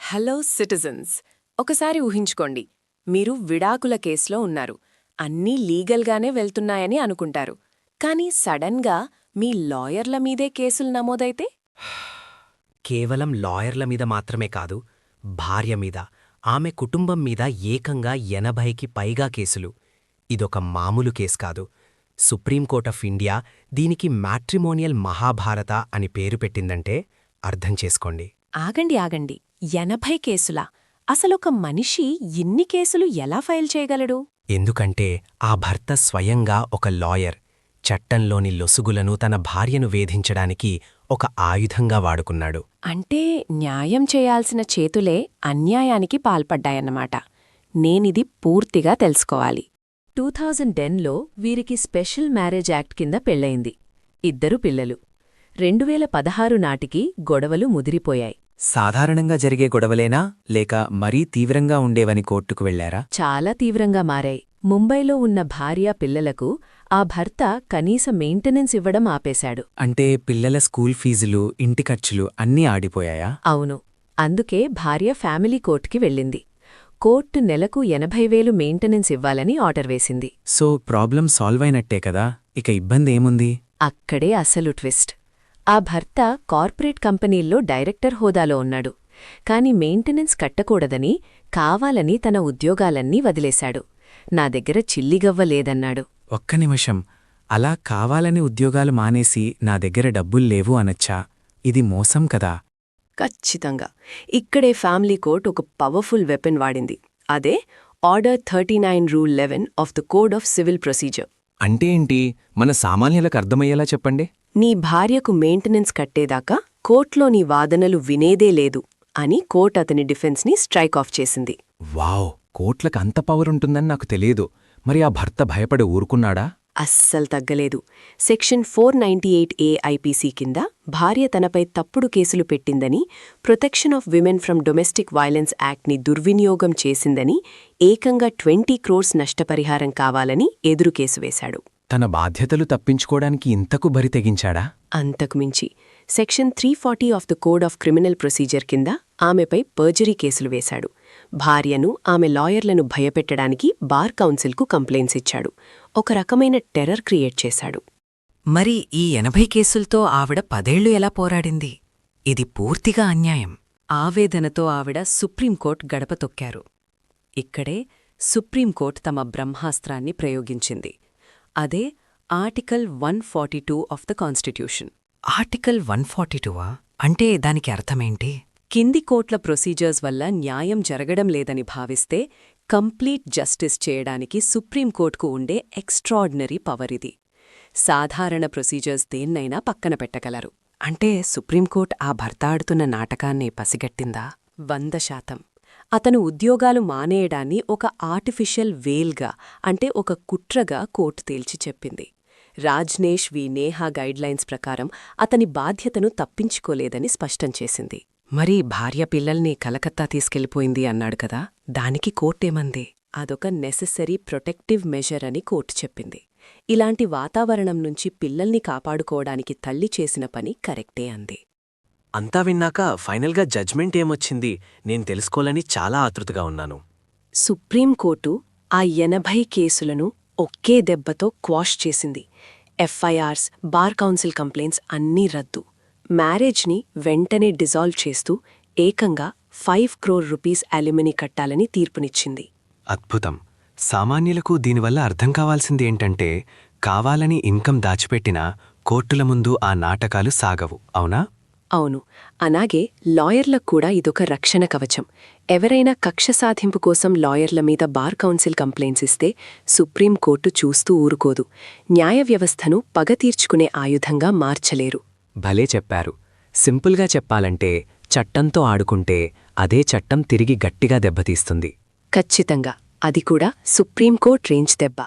Hello citizens, ఒకసారి ఊహించుకోండి. మీరు విడాకుల కేసులో ఉన్నారు. అన్నీ లీగల్గానే వెళ్తున్నాయని అనుకుంటారు. కానీ సడన్గా మీ లాయర్ల మీదే కేసులు నమోదైతే? కేవలం లాయర్ల మీద మాత్రమే కాదు, భార్య మీద, ఆమె కుటుంబం మీద ఏకంగా 80కి పైగా కేసులు. ఇదొక మామూలు కేసు కాదు. సుప్రీంకోర్ట్ ఆఫ్ ఇండియా దీనికి మ్యాట్రిమోనియల్ మహాభారత అని పేరు పెట్టిందంటే అర్థం చేసుకోండి. ఆగండి 80 కేసులా? అసలొక మనిషి ఇన్ని కేసులు ఎలా ఫైల్ చేయగలడు? ఎందుకంటే ఆ భర్త స్వయంగా ఒక లాయర్, చట్టంలోని లొసుగులను తన భార్యను వేధించడానికి ఒక ఆయుధంగా వాడుకున్నాడు. అంటే న్యాయం చేయాల్సిన చేతులే అన్యాయానికి పాల్పడ్డాయన్నమాట. నేనిది పూర్తిగా తెలుసుకోవాలి. 2010లో వీరికి స్పెషల్ మ్యారేజ్ యాక్ట్ కింద పెళ్లయింది. 2 పిల్లలు. 2016 నాటికి గొడవలు ముదిరిపోయాయి. సాధారణంగా జరిగే గొడవలేనా లేక మరీ తీవ్రంగా ఉండేవని కోర్టుకు వెళ్లారా? చాలా తీవ్రంగా మారాయి. ముంబైలో ఉన్న భార్య పిల్లలకు ఆ భర్త కనీస మెయింటెనెన్స్ ఇవ్వడం ఆపేశాడు. అంటే పిల్లల స్కూల్ ఫీజులు, ఇంటి ఖర్చులు అన్నీ ఆడిపోయాయా? అవును. అందుకే భార్య ఫ్యామిలీ కోర్టుకి వెళ్ళింది. కోర్టు నెలకు 80,000 మెయింటెనెన్స్ ఇవ్వాలని ఆర్డర్ వేసింది. సో ప్రాబ్లం సాల్వ్ అయినట్టే కదా, ఇక ఇబ్బంది ఏముంది? అక్కడే అసలు ట్విస్ట్. ఆ భర్త కార్పొరేట్ కంపెనీల్లో డైరెక్టర్ హోదాలో ఉన్నాడు. కాని మెయింటెనెన్స్ కట్టకూడదని కావాలని తన ఉద్యోగాలన్నీ వదిలేశాడు. నా దగ్గర చిల్లిగవ్వ లేదన్నాడు. ఒక్క నిమిషం, అలా కావాలని ఉద్యోగాలు మానేసి నా దగ్గర డబ్బుల్లేవు అనొచ్చా? ఇది మోసం కదా. ఖచ్చితంగా. ఇక్కడే ఫ్యామిలీ కోర్ట్ ఒక పవర్ఫుల్ వెపన్ వాడింది. అదే order 39 rule 11 of the code of civil procedure. అంటే ఏంటి? మన సామాన్యులకు అర్థమయ్యేలా చెప్పండి. నీ భార్యకు మెయింటెనెన్స్ కట్టేదాకా కోర్టులో నీ వాదనలు వినేదే లేదు అని కోర్ట్ అతని డిఫెన్స్ని స్ట్రైక్ ఆఫ్ చేసింది. వావ్, కోట్లకు అంత పవర్ ఉంటుందని నాకు తెలియదు. మరి ఆ భర్త భయపడి ఊరుకున్నాడా? అస్సలు తగ్గలేదు. సెక్షన్ 498A ఐపీసీ కింద భార్య తనపై తప్పుడు కేసులు పెట్టిందని, protection of women from domestic violence యాక్ట్ని దుర్వినియోగం చేసిందని, ఏకంగా 20 crores నష్టపరిహారం కావాలని ఎదురు కేసు వేశాడు. తన బాధ్యతలు తప్పించుకోవడానికి ఇంతకు బరి తెగించాడా? అంతకుమించి section 340 of the code of criminal procedure కింద ఆమెపై పర్జరీ కేసులు వేశాడు. భార్యను, ఆమె లాయర్లను భయపెట్టడానికి బార్ కౌన్సిల్కు కంప్లైంట్స్ ఇచ్చాడు. ఒక రకమైన టెర్రర్ క్రియేట్ చేశాడు. మరి ఈ 80 కేసులతో ఆవిడ 10 ఏళ్లు ఎలా పోరాడింది? ఇది పూర్తిగా అన్యాయం. ఆవేదనతో ఆవిడ సుప్రీంకోర్టు గడప తొక్కారు. ఇక్కడే సుప్రీంకోర్టు తమ బ్రహ్మాస్త్రాన్ని ప్రయోగించింది. అదే article 142 of the constitution. Article 142వా? అంటే దానికి అర్థమేంటి? కింది కోర్ట్ల ప్రొసీజర్స్ వల్ల న్యాయం జరగడం లేదని భావిస్తే కంప్లీట్ జస్టిస్ చేయడానికి సుప్రీంకోర్టుకు ఉండే ఎక్స్ట్రార్డినరీ పవర్ ఇది. సాధారణ ప్రొసీజర్స్ దేన్నైనా పక్కన పెట్టగలరు. అంటే సుప్రీంకోర్టు ఆ భర్త ఆడుతున్న నాటకాన్ని పసిగట్టిందా? 100%. అతను ఉద్యోగాలు మానేయడాన్ని ఒక ఆర్టిఫిషియల్ వేల్గా, అంటే ఒక కుట్రగా కోర్టు తేల్చి చెప్పింది. రాజ్నేష్ వి నేహా గైడ్లైన్స్ ప్రకారం అతని బాధ్యతను తప్పించుకోలేదని స్పష్టం చేసింది. మరి భార్య పిల్లల్ని కలకత్తా తీసుకెళ్లిపోయింది అన్నాడు కదా, దానికి కోర్టేమంది? అదొక నెసెసరీ ప్రొటెక్టివ్ మెజర్ అని కోర్టు చెప్పింది. ఇలాంటి వాతావరణం నుంచి పిల్లల్ని కాపాడుకోవడానికి తల్లి చేసిన పని కరెక్టే అంది. అంతా విన్నాక ఫైనల్గా జడ్జ్మెంట్ ఏమొచ్చింది నేను తెలుసుకోవాలని చాలా ఆతృతగా ఉన్నాను. సుప్రీంకోర్టు ఆ 80 కేసులను ఒకే దెబ్బతో క్వాష్ చేసింది. ఎఫ్ఐఆర్స్, బార్ కౌన్సిల్ కంప్లైంట్స్ అన్నీ రద్దు. మ్యారేజ్ని వెంటనే డిజాల్వ్ చేస్తూ ఏకంగా 5 crore రూపీస్ అల్యూమినీ కట్టాలని తీర్పునిచ్చింది. అద్భుతం. సామాన్యులకు దీనివల్ల అర్థం కావాల్సింది ఏంటంటే, కావాలని ఇన్కమ్ దాచిపెట్టినా కోర్టుల ముందు ఆ నాటకాలు సాగవు, అవునా? అవును. అలాగే లాయర్లకు కూడా ఇదొక రక్షణ కవచం. ఎవరైనా కక్ష సాధింపు కోసం లాయర్ల మీద బార్ కౌన్సిల్ కంప్లైంట్స్ ఇస్తే సుప్రీంకోర్టు చూస్తూ ఊరుకోదు. న్యాయ వ్యవస్థను పగ తీర్చుకునే ఆయుధంగా మార్చలేరు. భలే చెప్పారు. సింపుల్గా చెప్పాలంటే, చట్టంతో ఆడుకుంటే అదే చట్టం తిరిగి గట్టిగా దెబ్బతీస్తుంది. ఖచ్చితంగా. అది కూడా సుప్రీంకోర్టు రేంజ్ దెబ్బ.